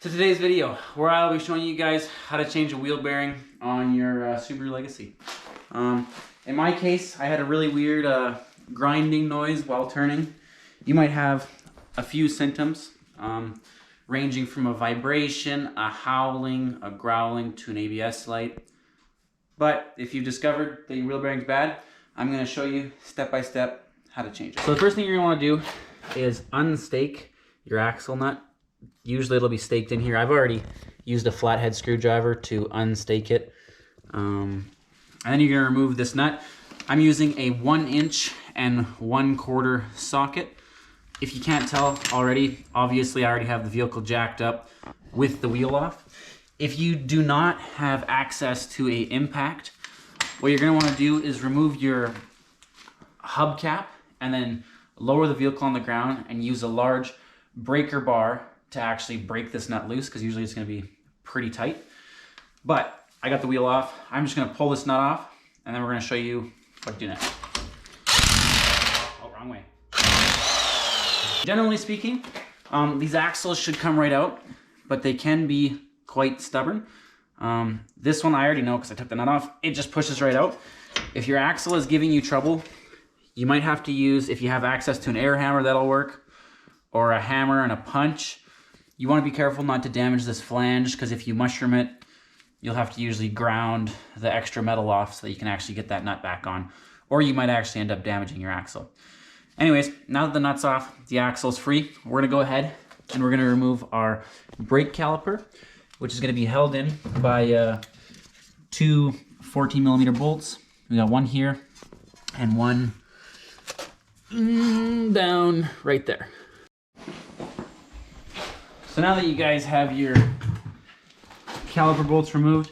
To today's video, where I'll be showing you guys how to change a wheel bearing on your Subaru Legacy. In my case, I had a really weird grinding noise while turning. You might have a few symptoms, ranging from a vibration, a howling, a growling, to an ABS light. But if you've discovered that your wheel bearing's bad, I'm going to show you step by step how to change it. So the first thing you're going to want to do is unstake your axle nut. Usually it'll be staked in here. I've already used a flathead screwdriver to unstake it. And then you're going to remove this nut. I'm using a 1 inch and 1/4 socket. If you can't tell already, obviously I already have the vehicle jacked up with the wheel off. If you do not have access to a impact, what you're going to want to do is remove your hubcap and then lower the vehicle on the ground and use a large breaker bar to actually break this nut loose, because usually it's going to be pretty tight. But I got the wheel off. I'm just going to pull this nut off, and then we're going to show you what to do next. Oh, wrong way. Generally speaking, these axles should come right out, but they can be quite stubborn. This one I already know because I took the nut off. It just pushes right out. If your axle is giving you trouble, you might have to use, if you have access to an air hammer, that'll work, or a hammer and a punch. You want to be careful not to damage this flange, because if you mushroom it, you'll have to usually ground the extra metal off so that you can actually get that nut back on, or you might actually end up damaging your axle. Anyways, now that the nut's off, the axle's free, we're going to go ahead and we're going to remove our brake caliper, which is going to be held in by two 14mm bolts. We got one here and one down right there. So now that you guys have your caliper bolts removed,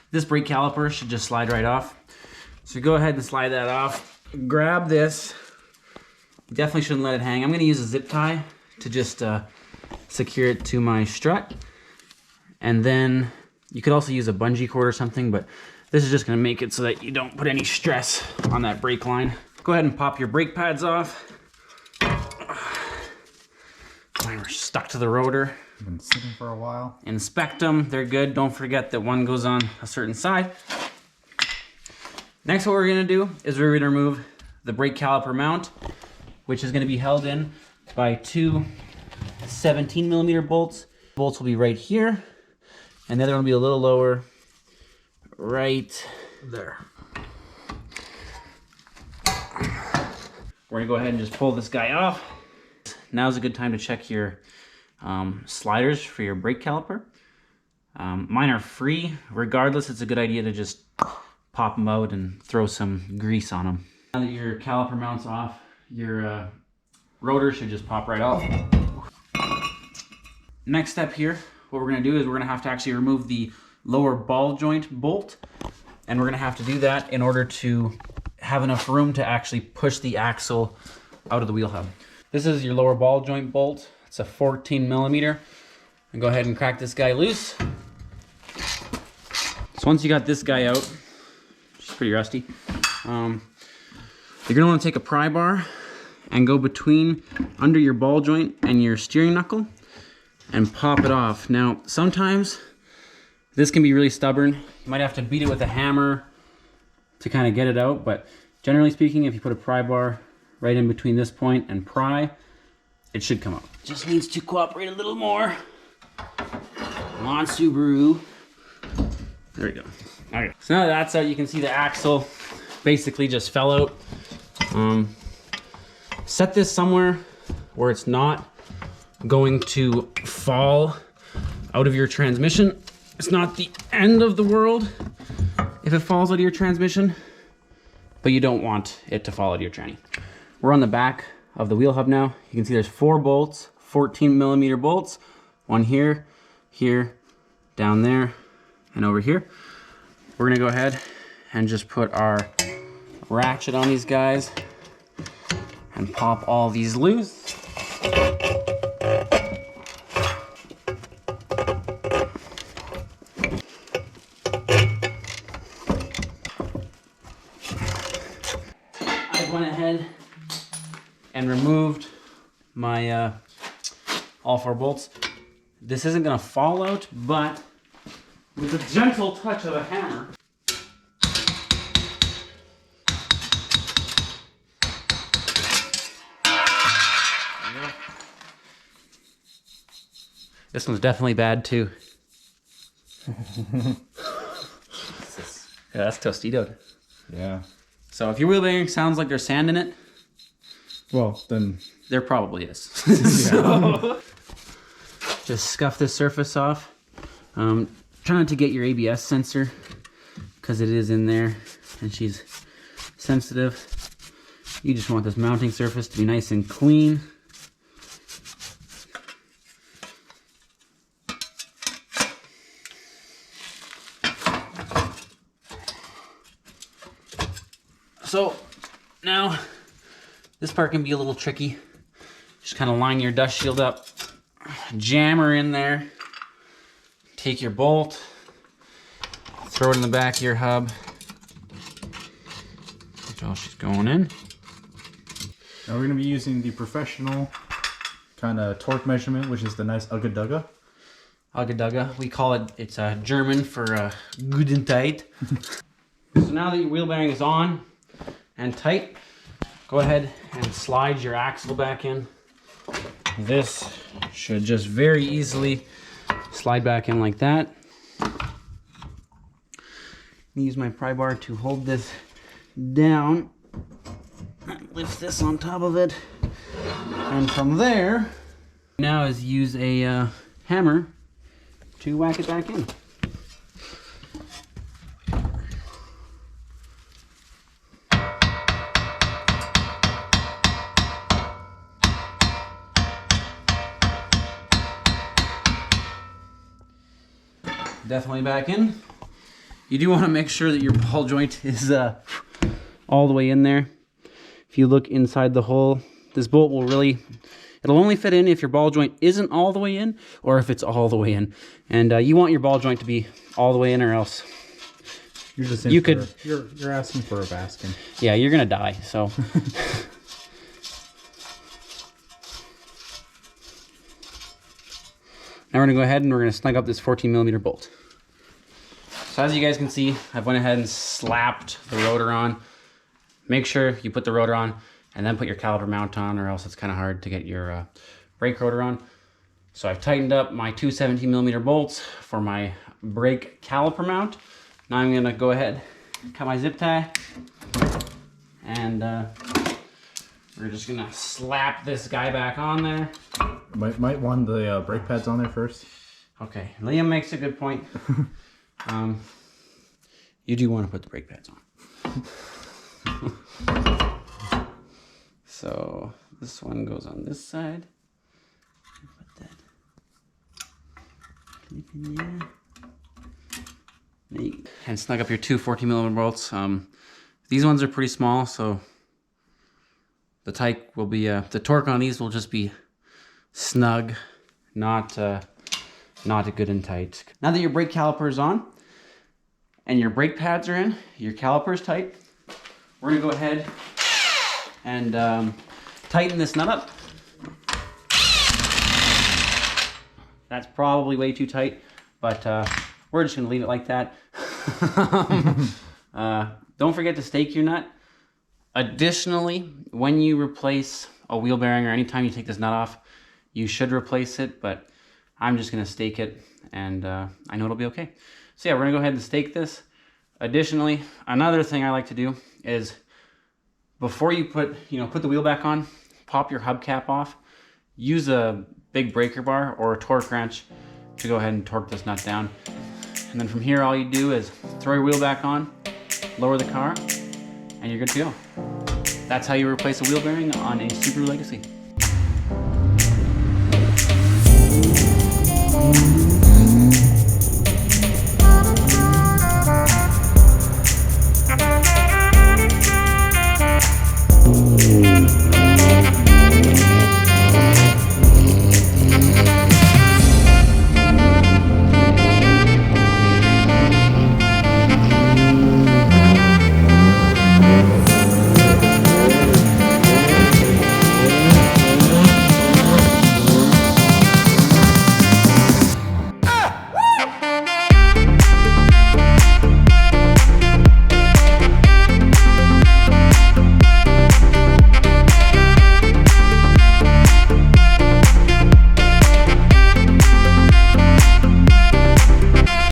this brake caliper should just slide right off. So go ahead and slide that off. Grab this. Definitely shouldn't let it hang. I'm going to use a zip tie to just secure it to my strut. And then you could also use a bungee cord or something, but this is just going to make it so that you don't put any stress on that brake line. Go ahead and pop your brake pads off. Mine were stuck to the rotor. Been sitting for a while. Inspect them, they're good. Don't forget that one goes on a certain side. Next, what we're gonna do is we're gonna remove the brake caliper mount, which is gonna be held in by two 17mm bolts. Bolts will be right here, and the other one will be a little lower, right there. We're gonna go ahead and just pull this guy off. Now's a good time to check your sliders for your brake caliper. Mine are free. Regardless, it's a good idea to just pop them out and throw some grease on them. Now that your caliper mount's off, your rotor should just pop right off. Next step here, what we're going to do is we're going to have to actually remove the lower ball joint bolt, and we're going to have to do that in order to have enough room to actually push the axle out of the wheel hub. This is your lower ball joint bolt. It's a 14mm. And go ahead and crack this guy loose. So once you got this guy out, which is pretty rusty, you're gonna want to take a pry bar and go between under your ball joint and your steering knuckle and pop it off. Now, sometimes this can be really stubborn. You might have to beat it with a hammer to kind of get it out, but generally speaking, if you put a pry bar right in between this point and pry, it should come out. Just needs to cooperate a little more. Come on, Subaru. There we go. Okay. So now that that's out, you can see the axle basically just fell out. Set this somewhere where it's not going to fall out of your transmission. It's not the end of the world if it falls out of your transmission, but you don't want it to fall out of your tranny. We're on the back of the wheel hub now. You can see there's 4 bolts, 14mm bolts, one here, here, down there, and over here. We're gonna go ahead and just put our ratchet on these guys and pop all these loose. I went ahead and removed my all 4 bolts. This isn't gonna fall out, but with a gentle touch of a hammer, this one's definitely bad too. Yeah, that's Tostitoed. Yeah. So if your wheel bearing sounds like there's sand in it, well, then there probably is. So, just scuff this surface off. Try not to get your ABS sensor because it is in there and she's sensitive. You just want this mounting surface to be nice and clean. So now this part can be a little tricky. Just kind of line your dust shield up, jam her in there, take your bolt, throw it in the back of your hub. That's all she's going in. Now we're going to be using the professional kind of torque measurement, which is the nice Ugga Ugga. We call it, it's German for good and tight. So now that your wheel bearing is on and tight, go ahead and slide your axle back in. This should just very easily slide back in like that. Use my pry bar to hold this down. Lift this on top of it. And from there, now is use a hammer to whack it back in. Definitely back in. You do want to make sure that your ball joint is all the way in there. If you look inside the hole, this bolt will really, it'll only fit in if your ball joint isn't all the way in or if it's all the way in. And you want your ball joint to be all the way in or else you're just in you're asking for a basking. Yeah, you're gonna die, so. Now we're gonna go ahead and we're gonna snug up this 14mm bolt. So as you guys can see, I've went ahead and slapped the rotor on. Make sure you put the rotor on and then put your caliper mount on, or else it's kind of hard to get your brake rotor on. So I've tightened up my two 17mm bolts for my brake caliper mount. Now I'm gonna go ahead, cut my zip tie, and we're just gonna slap this guy back on there. Might want the brake pads on there first. Okay, Liam makes a good point. You do want to put the brake pads on. So this one goes on this side. Put that clip in there. And snug up your two 14mm bolts. These ones are pretty small, so the tight will be the torque on these will just be snug, not good and tight. Now that your brake caliper is on and your brake pads are in, your caliper is tight, we're gonna go ahead and tighten this nut up. That's probably way too tight, but we're just gonna leave it like that. Don't forget to stake your nut. Additionally, when you replace a wheel bearing or anytime you take this nut off, you should replace it, but I'm just gonna stake it and I know it'll be okay. So yeah, we're gonna go ahead and stake this. Additionally, another thing I like to do is before you put the wheel back on, pop your hubcap off, use a big breaker bar or a torque wrench to go ahead and torque this nut down. And then from here, all you do is throw your wheel back on, lower the car, and you're good to go. That's how you replace a wheel bearing on a Subaru Legacy.